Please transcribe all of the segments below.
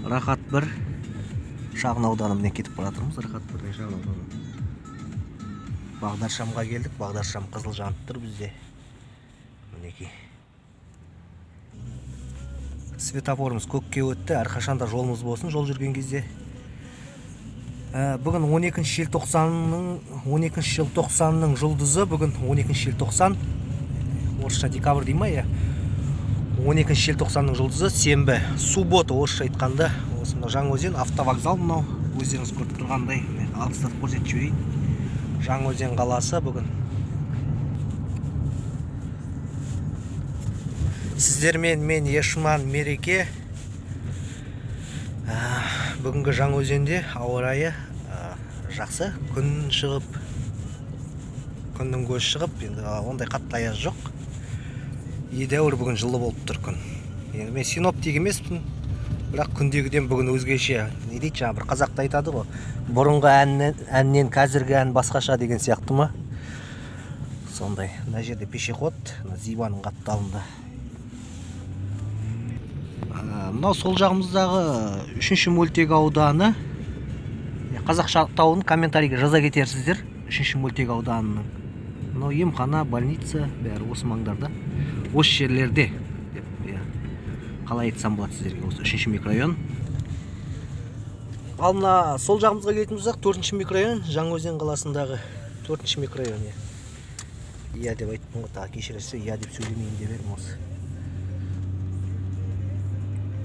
Рахат 1 шағын ауданымен кетіп бара жатырмыз. Рахат 1 шағын ауданы. Бағдаршамға келдік. Бағдаршам қызыл жанып тұр бізде. Мінекей. Светофорымыз көкке өтті. Әрқашанда жолымыз болсын, жол жүрген кезде. Бүгін 12 желтоқсанның жұлдызы. Бүгін 12 желтоқсан. Орысша декабрь дей ма, 12 желтоқсанның жұлдызы сенбі. Суббота орысша айтқанда. Осы Жаңаөзен автовокзал, мынау өздеріңіз көріп тұрғандай. Алыстатып көрсетіп жіберейін. Жаңаөзен қаласы бүгін. Сіздермен мен Ешман Мереке. Бүгінгі Жаңаөзенде ауа райы жақсы. Күн шығып, күннің көзі шығып, енді ондай қатты аяз жоқ. Едәуір бүгін жылы болып тұр күн. Енді мен синоптик емеспін, бірақ күндегіден бүгін өзгеше. Не дейді, жаңа бір қазақта айтады ғой, бұрынғы әннен қазіргі ән басқаша деген сияқты ма? Сондай. Мына жерде пешеход, Зибаның қапталында. Мынау сол жағымыздағы 3-ші мөлтек ауданы. Қазақша атауын комментарийге жаза кетерсіздер. 3-ші мөлтек ауданының. Мынау емхана, больница, бәрі осы маңдарда. Осы жерлерде. Қалай айтсам болады сіздерге, осы 3-ші микрорайон. Ал мына сол жағымызға келетін болсақ, 4-ші микрорайон, Жаңаөзен қаласындағы 4-ші микрорайон. Иә деп айттым ғой, тағы кешіресіздер, иә деп сөйлемейін деп едім осы.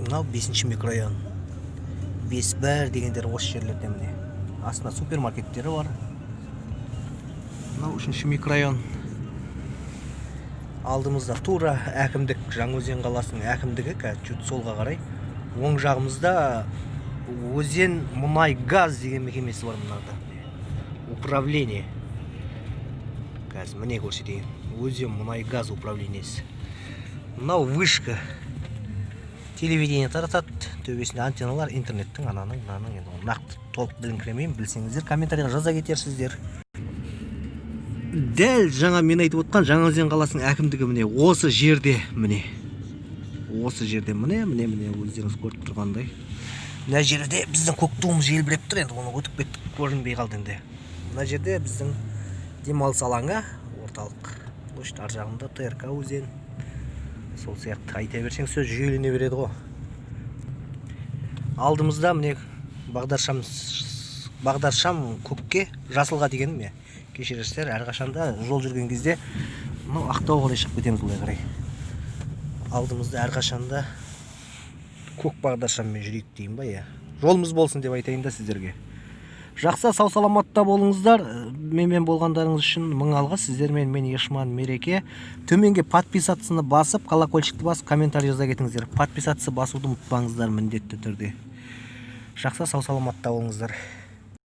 Мынау 5-ші микрорайон. 5 бәр дегендер осы жерлерде міне. Астында супермаркеттері бар. Мынау 3-ші микрорайон. Алдымызда тура әкімдік, Жаңаөзен қаласының әкімдігі, чуть солға қарай. Оң жағымызда Өзен мұнай газ деген мекемесі бар мынада. Управление. Қазір міне көрсетейін. Өзен мұнай газ управлениесі. Мынау вышка. Телевидение таратады. Төбесінде антенналар, интернеттің ананың. Нақты толық біліңкіремеймін, білсеңіздер комментарийға жаза кетерсіздер. Дәл жаңа мен айтып отқан Жаңаөзен қаласының әкімдігі міне осы жерде міне. Осы жерде міне өздеріңіз көріп тұрғандай. Мына жерде біздің көк туымыз желбіреп тұр, енді оны өтіп кеттік, көрінбей қалды енді. Мына жерде біздің демалыс алаңы, орталық. Осы ар жағында ТРК өзен. Сол сияқты айта берсең сөз жүйелене береді ғой. Алдымызда міне бағдаршам көкке, жасылға деген ме? Кешіресіздер, әрқашанда жол жүрген кезде Ақтауға қарай шығып кетеміз бұлай қарай. Алдымызда әрқашанда көк бағдаршаммен жүрейік дейін ба, жолымыз болсын деп айтайын да сіздерге. Жақсы, сау саламатта болыңыздар. Менмен болғандарыңыз үшін мың алғыс. Сіздермен мен Ешман Мереке. Төменге подписаться басып, колокольчикті басып, комментарий жаза кетіңіздер. Подписаться басуды ұмытпаңыздар міндетті түрде. Жақсы, сау саламатта болыңыздар.